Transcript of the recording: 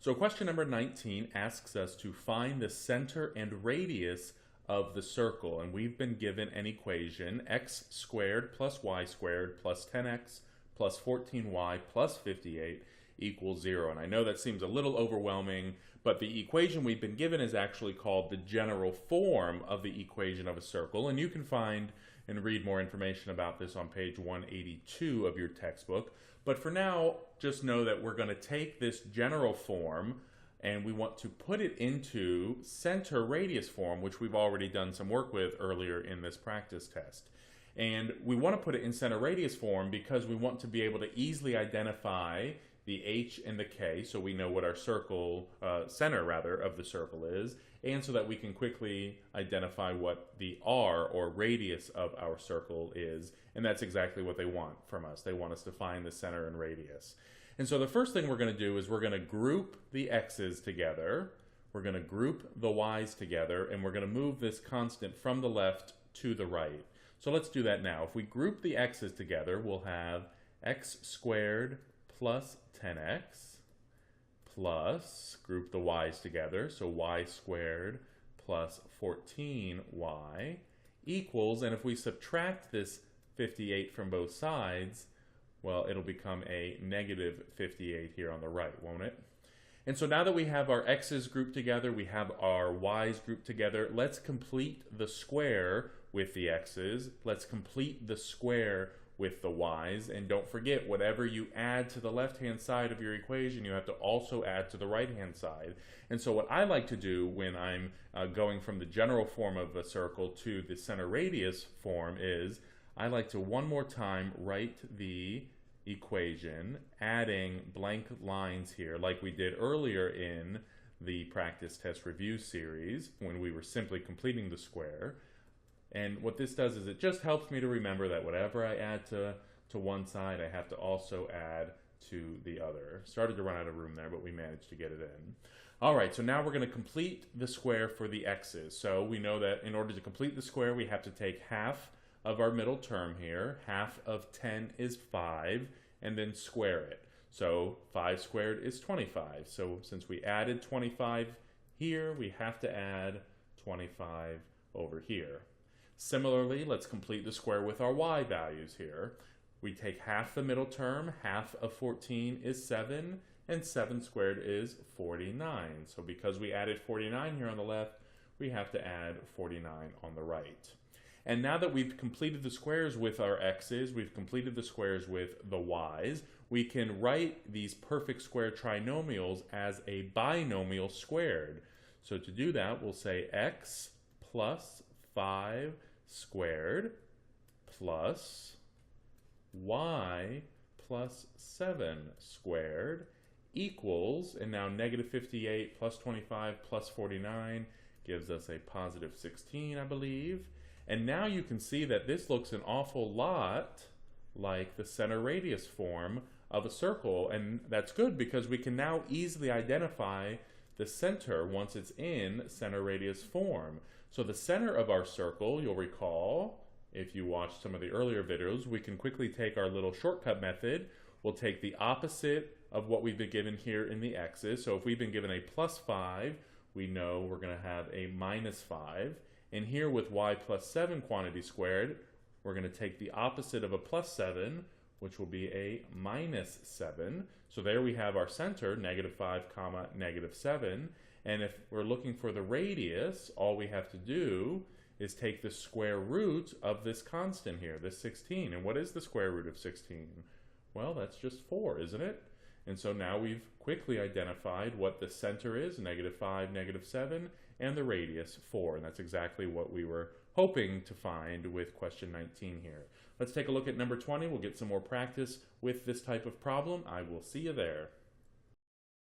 So question number 19 asks us to find the center and radius of the circle, and we've been given an equation: x squared plus y squared plus 10x plus 14y plus 58 equals 0. And I know that seems a little overwhelming, but the equation we've been given is actually called the general form of the equation of a circle, and you can find and read more information about this on page 182 of your textbook. But for now, just know that we're going to take this general form and we want to put it into center radius form, which we've already done some work with earlier in this practice test. And we want to put it in center radius form because we want to be able to easily identify the h and the k, so we know what our circle, center rather, of the circle is, and so that we can quickly identify what the r, or radius, of our circle is. And that's exactly what they want from us. They want us to find the center and radius. And so the first thing we're going to do is we're going to group the x's together, we're going to group the y's together, and we're going to move this constant from the left to the right. So let's do that now. If we group the x's together, we'll have x squared plus 10x plus, group the y's together, so y squared plus 14y equals, and if we subtract this 58 from both sides, well, it'll become a negative 58 here on the right, won't it? And so now that we have our x's grouped together, we have our y's grouped together, let's complete the square with the x's. Let's complete the square with the y's. And don't forget, whatever you add to the left-hand side of your equation, you have to also add to the right-hand side. And so what I like to do when I'm going from the general form of a circle to the center radius form is I like to one more time write the equation, adding blank lines here like we did earlier in the practice test review series when we were simply completing the square. And what this does is it just helps me to remember that whatever I add to one side, I have to also add to the other. Started to run out of room there, but we managed to get it in. All right, so now we're going to complete the square for the x's. So we know that in order to complete the square, we have to take half of our middle term here. Half of 10 is 5, and then square it. So 5 squared is 25. So since we added 25 here, we have to add 25 over here. Similarly, let's complete the square with our y values here. We take half the middle term, half of 14 is 7, and 7 squared is 49. So because we added 49 here on the left, we have to add 49 on the right. And now that we've completed the squares with our x's, we've completed the squares with the y's, we can write these perfect square trinomials as a binomial squared. So to do that, we'll say x plus 5 squared plus y plus 7 squared equals, and now negative 58 plus 25 plus 49 gives us a positive 16, I believe. And now you can see that this looks an awful lot like the center radius form of a circle, and that's good because we can now easily identify the center once it's in center radius form. So the center of our circle, you'll recall, if you watched some of the earlier videos, we can quickly take our little shortcut method. We'll take the opposite of what we've been given here in the x's. So if we've been given a plus 5, we know we're going to have a minus 5. And here with y plus 7 quantity squared, we're going to take the opposite of a plus 7, which will be a minus 7. So there we have our center, negative 5 comma negative 7. And if we're looking for the radius, all we have to do is take the square root of this constant here, this 16. And what is the square root of 16? Well, that's just 4, isn't it? And so now we've quickly identified what the center is, negative 5, negative 7, and the radius 4. And that's exactly what we were hoping to find with question 19 here. Let's take a look at number 20. We'll get some more practice with this type of problem. I will see you there.